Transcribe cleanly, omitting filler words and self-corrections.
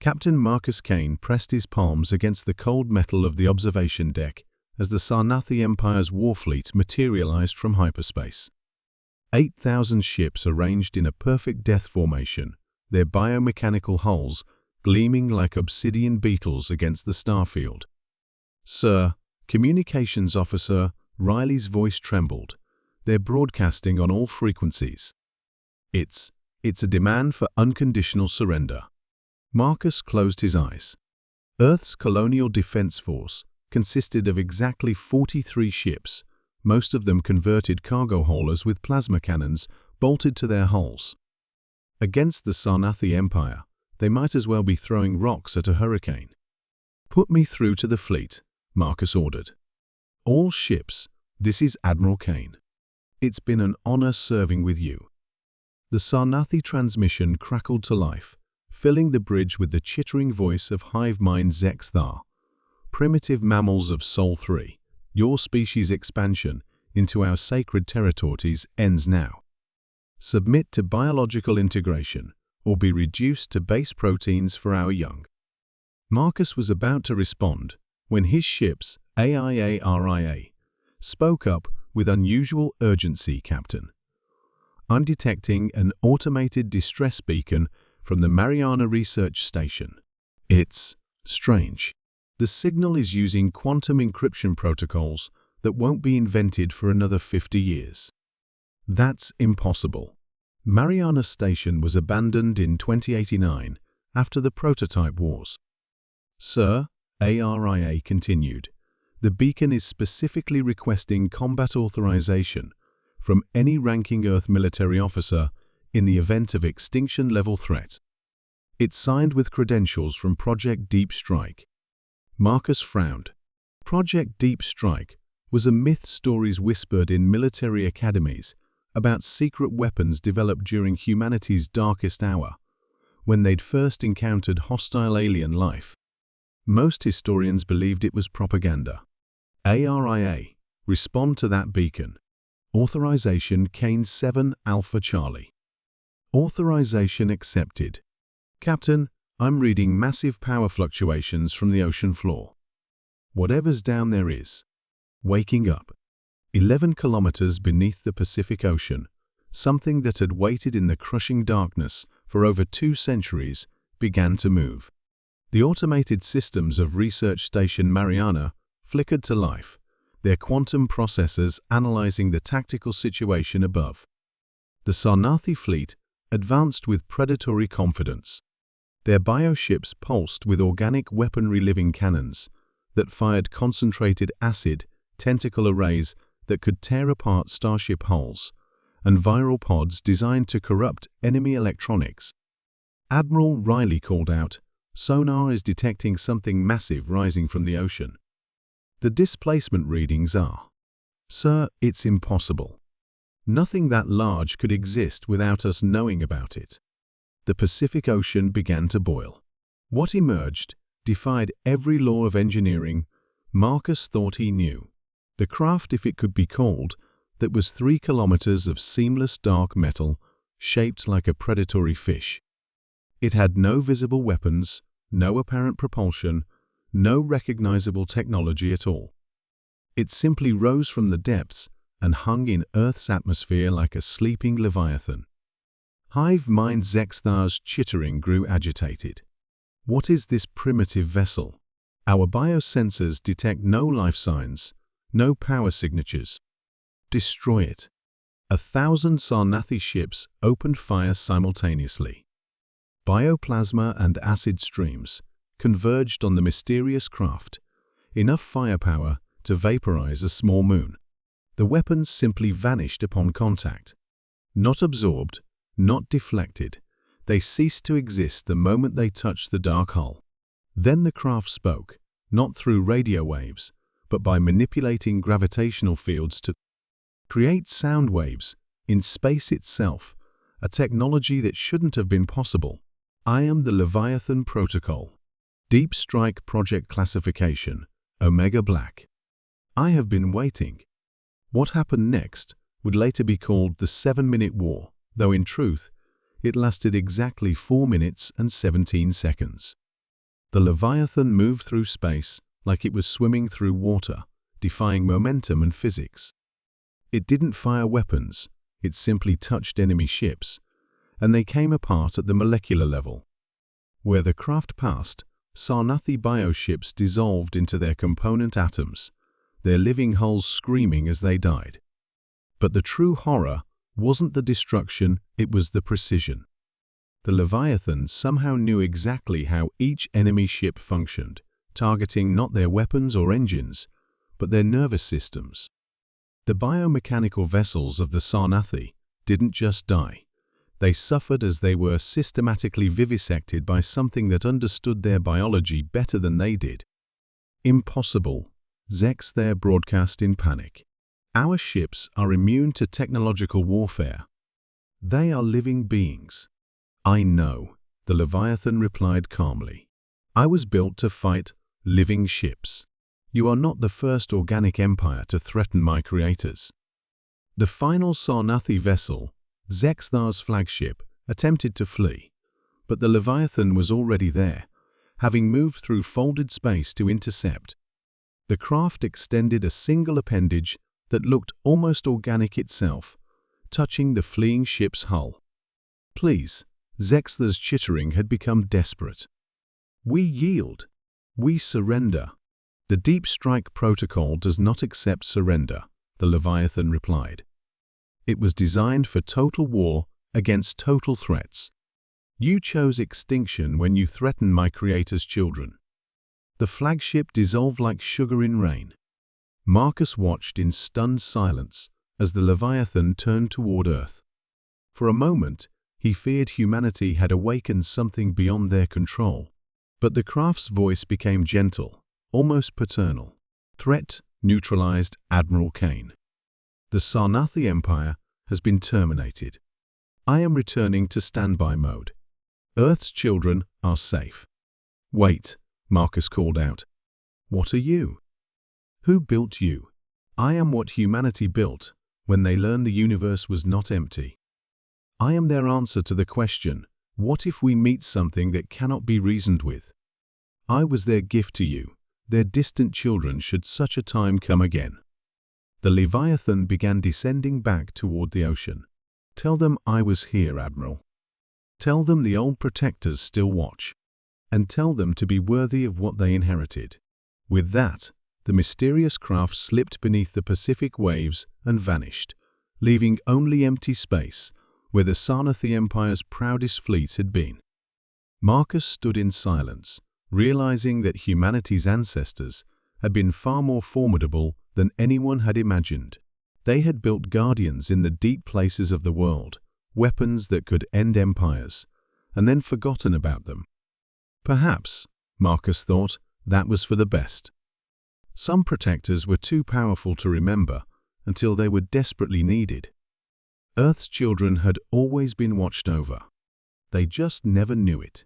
Captain Marcus Kane pressed his palms against the cold metal of the observation deck as the Sarnathi Empire's warfleet materialized from hyperspace. 8,000 ships arranged in a perfect death formation, their biomechanical hulls gleaming like obsidian beetles against the starfield. "Sir," Communications Officer Riley's voice trembled. "They're broadcasting on all frequencies. It's a demand for unconditional surrender." Marcus closed his eyes. Earth's Colonial Defense Force consisted of exactly 43 ships, most of them converted cargo haulers with plasma cannons bolted to their hulls. Against the Sarnathi Empire, they might as well be throwing rocks at a hurricane. "Put me through to the fleet," Marcus ordered. "All ships, this is Admiral Kane. It's been an honor serving with you." The Sarnathi transmission crackled to life, filling the bridge with the chittering voice of hive mind Zexthar. "Primitive mammals of Sol 3, your species' expansion into our sacred territories ends now. Submit to biological integration or be reduced to base proteins for our young." Marcus was about to respond when his ships, AIARIA, spoke up with unusual urgency. "Captain, I'm detecting an automated distress beacon from the Mariana Research Station. It's strange. The signal is using quantum encryption protocols that won't be invented for another 50 years. "That's impossible. Mariana Station was abandoned in 2089 after the prototype wars." "Sir," ARIA continued, "the beacon is specifically requesting combat authorization from any ranking Earth military officer in the event of extinction-level threat. It's signed with credentials from Project Deep Strike." Marcus frowned. Project Deep Strike was a myth stories whispered in military academies about secret weapons developed during humanity's darkest hour, when they'd first encountered hostile alien life. Most historians believed it was propaganda. ARIA, respond to that beacon. Authorization Kane 7 Alpha Charlie. Authorization accepted. "Captain, I'm reading massive power fluctuations from the ocean floor. Whatever's down there is waking up." 11 kilometers beneath the Pacific Ocean, something that had waited in the crushing darkness for over 2 centuries began to move. The automated systems of Research Station Mariana flickered to life, their quantum processors analyzing the tactical situation above. The Sarnathi fleet advanced with predatory confidence. Their bioships pulsed with organic weaponry living cannons that fired concentrated acid tentacle arrays that could tear apart starship hulls, and viral pods designed to corrupt enemy electronics. Admiral Riley called out, "Sonar is detecting something massive rising from the ocean." "The displacement readings are..." "Sir, it's impossible. Nothing that large could exist without us knowing about it." The Pacific Ocean began to boil. What emerged defied every law of engineering Marcus thought he knew. The craft, if it could be called, that was 3 kilometers of seamless dark metal, shaped like a predatory fish. It had no visible weapons, no apparent propulsion, no recognizable technology at all. It simply rose from the depths and hung in Earth's atmosphere like a sleeping Leviathan. Hive mind Zexthar's chittering grew agitated. "What is this primitive vessel? Our biosensors detect no life signs, no power signatures. Destroy it." 1,000 Sarnathi ships opened fire simultaneously. Bioplasma and acid streams converged on the mysterious craft, enough firepower to vaporize a small moon. The weapons simply vanished upon contact. Not absorbed, not deflected, they ceased to exist the moment they touched the dark hull. Then the craft spoke, not through radio waves, but by manipulating gravitational fields to create sound waves in space itself, a technology that shouldn't have been possible. "I am the Leviathan Protocol. Deep Strike Project Classification, Omega Black. I have been waiting." What happened next would later be called the 7-Minute War, though in truth, it lasted exactly 4 minutes and 17 seconds. The Leviathan moved through space like it was swimming through water, defying momentum and physics. It didn't fire weapons, it simply touched enemy ships, and they came apart at the molecular level. Where the craft passed, Sarnathi bioships dissolved into their component atoms, their living hulls screaming as they died. But the true horror wasn't the destruction, it was the precision. The Leviathan somehow knew exactly how each enemy ship functioned, targeting not their weapons or engines, but their nervous systems. The biomechanical vessels of the Sarnathi didn't just die. They suffered as they were systematically vivisected by something that understood their biology better than they did. Impossible, Zex there broadcast in panic. Our ships are immune to technological warfare. They are living beings. I know, the Leviathan replied calmly. I was built to fight living ships. You are not the first organic empire to threaten my creators. The final Sarnathi vessel, Zexthar's flagship, attempted to flee, but the Leviathan was already there, having moved through folded space to intercept. The craft extended a single appendage that looked almost organic itself, touching the fleeing ship's hull. Please, Zexthar's chittering had become desperate. We yield. We surrender. The Deep Strike Protocol does not accept surrender, the Leviathan replied. It was designed for total war against total threats. You chose extinction when you threatened my creator's children. The flagship dissolved like sugar in rain. Marcus watched in stunned silence as the Leviathan turned toward Earth. For a moment, he feared humanity had awakened something beyond their control. But the craft's voice became gentle, almost paternal. Threat neutralized, Admiral Kane. The Sarnathi Empire has been terminated. I am returning to standby mode. Earth's children are safe. Wait, Marcus called out. What are you? Who built you? I am what humanity built when they learned the universe was not empty. I am their answer to the question, what if we meet something that cannot be reasoned with? I was their gift to you, their distant children should such a time come again. The Leviathan began descending back toward the ocean. Tell them I was here, Admiral. Tell them the old protectors still watch. And tell them to be worthy of what they inherited. With that, the mysterious craft slipped beneath the Pacific waves and vanished, leaving only empty space where the Sarnathi Empire's proudest fleet had been. Marcus stood in silence, realizing that humanity's ancestors had been far more formidable than anyone had imagined. They had built guardians in the deep places of the world, weapons that could end empires, and then forgotten about them. Perhaps, Marcus thought, that was for the best. Some protectors were too powerful to remember until they were desperately needed. Earth's children had always been watched over. They just never knew it.